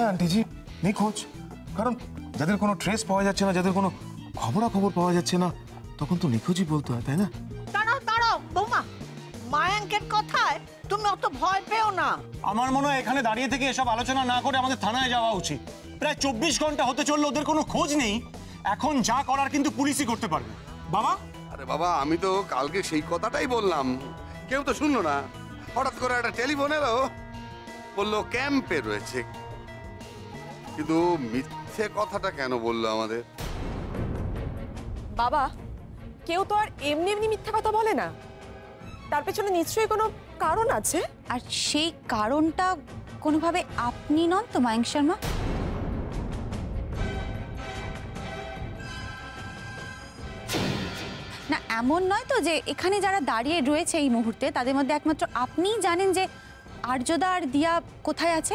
হ্যাঁ আন্টিজি, নিখোঁজ। কারণ যাদের কোনো ট্রেস পাওয়া যাচ্ছে না, যাদের কোনো খবরাখবর পাওয়া যাচ্ছে না, তখন তো নিখোঁজই বলতে হয়, তাই না? দাঁড়াও দাঁড়াও বৌমা, মায়াঙ্কের কথায় তুমি অত ভয় পেও না। আমার মনে হয় এখানে দাঁড়িয়ে থেকে এসব আলোচনা না করে আমাদের থানায় যাওয়া উচিত। প্রায় 24 ঘন্টা হতে চললো, ওদের কোনো খোঁজ নেই। এখন যা করার কিন্তু পুলিশই করতে পারবে। বাবা, আরে বাবা, আমি তো কালকে সেই কথাটাই বললাম, কেউ তো শুনলো না। হঠাৎ করে একটা টেলিফোন এলো, বললো ক্যাম্পে রয়েছে। কিন্তু মিথ্যে কথাটা কেন বললো আমাদের? বাবা, কেউ তো আর এমনি এমনি মিথ্যা কথা বলে না, তার পেছনে নিশ্চয়ই কোনো কারণ আছে। আর সেই কারণটা কোনোভাবে আপনি নন তো মায়াঙ্ক শর্মা? না, এমন নয় তো যে এখানে যারা দাঁড়িয়ে রয়েছে এই মুহূর্তে তাদের মধ্যে একমাত্র আপনিই জানেন যে আর্যদা আর দিয়া কোথায় আছে?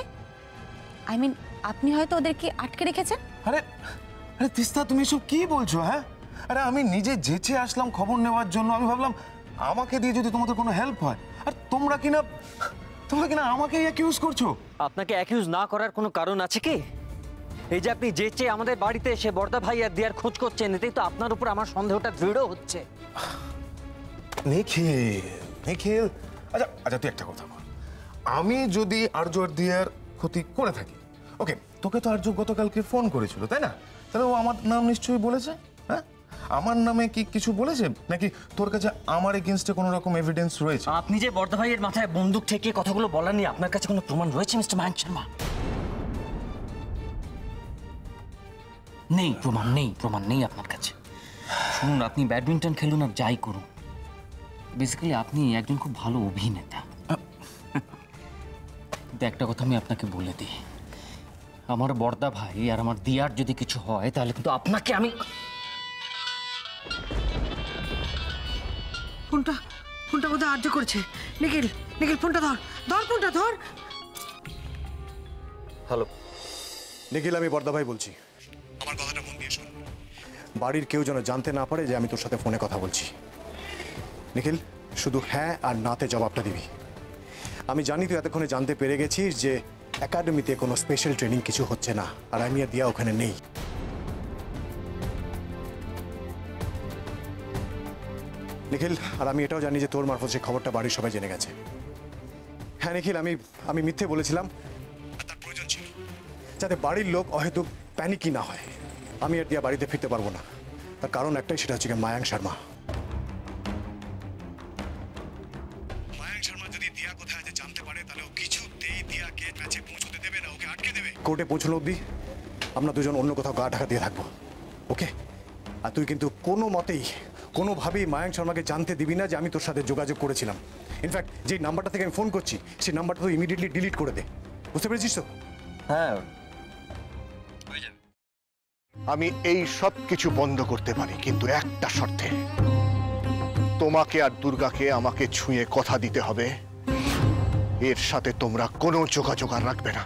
আই মিন, আপনি হয়তো ওদেরকে আটকে রেখেছেন। আরে আরে তিস্তা, তুমি এসব কি বলছো? হ্যাঁ, আরে আমি নিজে যেচে আসলাম খবর নেওয়ার জন্য। আমি ভাবলাম আমাকে দিয়ে যদি তোমাদের কোনো হেল্প হয়। আর তোমরা কিনা আমাকেই অ্যাকিউজ করছো। আপনাকে অ্যাকিউজ না করার কোনো কারণ আছে কি? এই যে আপনি যেচে আমাদের বাড়িতে এসে বর্দা ভাই আর দিয়ার খোঁজ করছেন, এতেই তো আপনার উপর আমার সন্দেহটা দৃঢ় হচ্ছে। নিখিল, আচ্ছা তুই একটা কথা বল। আমি যদি আর্য আর দিয়ার ক্ষতি করে থাকি, ওকে, তোকে তো আর্য গতকালকে ফোন করেছিল, তাই না? তাহলে ও আমার নাম নিশ্চয়ই বলেছে। হ্যাঁ, আমার নামে কি কিছু বলেছে নাকি তোর কাছে আমার এগেইনস্টে কোনো রকম এভিডেন্স রয়েছে? আপনি যে বর্দা ভাইয়ের মাথায় বন্দুক ঠেকিয়ে কথাগুলো বলার নিয়ে আপনার কাছে কোনো প্রমাণ রয়েছে মিস্টার মায়াঙ্ক শর্মা? নেই, প্রমাণ নেই আপনার কাছে। শুনুন, আপনি ব্যাডমিন্টন খেলুন আর যাই করুন, বেসিক্যালি আপনি একজন খুব ভালো অভিনেতা। কিন্তু একটা কথা আমি আপনাকে বলে দিই, আমার বর্দা ভাই আর আমার দিয়ার যদি কিছু হয় তাহলে কিন্তু আপনাকে আমি... ফোনটা বোধহয় আর্য করেছে। নিখিল, ফোনটা ধর। হ্যালো নিখিল, আমি বর্দা ভাই বলছি। আমার কথাটা মন দিয়ে শোন। বাড়ির কেউ যেন জানতে না পারে যে আমি তোর সাথে ফোনে কথা বলছি। নিখিল, শুধু হ্যাঁ আর নাতে জবাবটা দিবি। আমি জানি তুই এতক্ষণে জানতে পেরে গেছিস যে একাডেমিতে কোনো স্পেশাল ট্রেনিং কিছু হচ্ছে না, আর আমি আর দিয়া ওখানে নেই। নিখিল, আর আমি এটাও জানি যে তোর মারফত সেই খবরটা বাড়ির সবাই জেনে গেছে। হ্যাঁ নিখিল, আমি মিথ্যে বলেছিলাম, তার প্রয়োজন ছিল যাতে বাড়ির লোক অহেতুক প্যানিকই না হয়। আমি আর দিয়া বাড়িতে ফিরতে পারবো না, তার কারণ একটাই, সেটা হচ্ছে মায়াঙ্ক শর্মা। মায়াঙ্ক শর্মা যদি দিয়া কোথায় আছে জানতে পারে, তাহলে ও কিছুতেই দিয়াকে ম্যাচে পৌঁছতে দেবে না, ওকে আটকে দেবে। কোর্টে পৌঁছলো অব্দি আমরা দুজন অন্য কোথাও গা ঢাকা দিয়ে থাকবো, ওকে? আর তুই কিন্তু কোনোভাবেই মায়াঙ্ক শর্মাকে জানতে দিবি না যে আমি তোর সাথে যোগাযোগ করেছিলাম। ইনফ্যাক্ট যে নাম্বারটা থেকে আমি ফোন করছি সেই নাম্বারটা তো ইমিডিয়েটলি ডিলিট করে দে, বুঝতে পেরেছিস তো? হ্যাঁ, আমি এই সব কিছু বন্ধ করতে পারি, কিন্তু একটা শর্তে। তোমাকে আর দুর্গাকে আমাকে ছুঁয়ে কথা দিতে হবে এর সাথে তোমরা কোনো যোগাযোগ আর রাখবে না।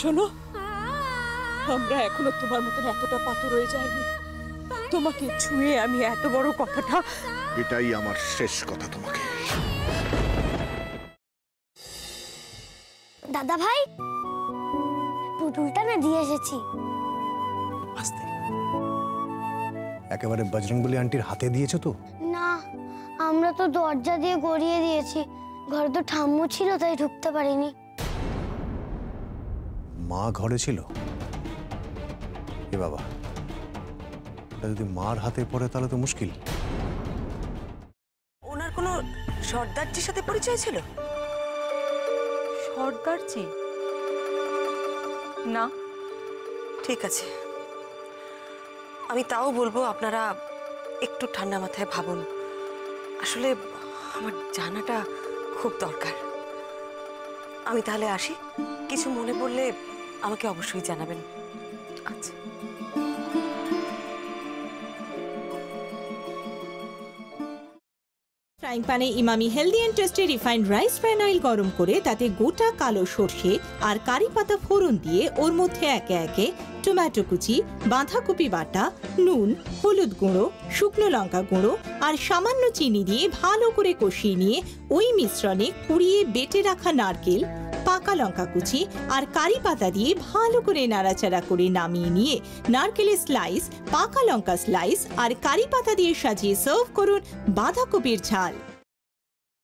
শোনো, আমরা এখনো তোমার মতন এতটা পাথর হয়ে যায়নি। তোমাকে ছুঁয়ে আমি এত বড় কথাটা... এটাই আমার শেষ কথা তোমাকে। দাদা ভাই, পুতুলটা না দিয়ে এসেছি। আস্তে, একেবারে বজরংবলী আন্টির হাতে দিয়েছো তো? না, আমরা তো দরজা দিয়ে গড়িয়ে দিয়েছি। ঘরে তো ঠাম্মু ছিল, তাই ঢুকতে পারিনি। মা ঘরে ছিল? এ বাবা, যদি মার হাতে পড়ে তাহলে তো মুশকিল। ওনার কোনো সর্দারজির সাথে পরিচয় ছিল? সর্দারজি? না, ঠিক আছে, আমি তাও বলবো আপনারা একটু ঠান্ডা মাথায় ভাবুন। আসলে আমার জানাটা খুব দরকার। আমি তাহলে আসি, কিছু মনে পড়লে আমাকে অবশ্যই জানাবেন। আচ্ছা। ফ্রাইং প্যানে Emami healthy and tasty refined rice bran oil গরম করে তাতে গোটা কালো সর্ষে আর কারি পাতা ফোড়ন দিয়ে ওর মধ্যে একে একে টমেটো কুচি, বাঁধাকপি বাটা, নুন, হলুদ গুঁড়ো, শুকনো লঙ্কা গুঁড়ো আর সামান্য চিনি দিয়ে ভালো করে কষিয়ে নিয়ে ওই মিশ্রণে কুড়িয়ে বেটে রাখা নারকেল, পাকা লঙ্কা কুচি আর কারি পাতা দিয়ে ভালো করে নাড়াচাড়া করে নামিয়ে নিয়ে নারকেলের স্লাইস, পাকা লঙ্কা স্লাইস আর কারি পাতা দিয়ে সাজিয়ে সার্ভ করুন বাঁধাকপির ঝাল।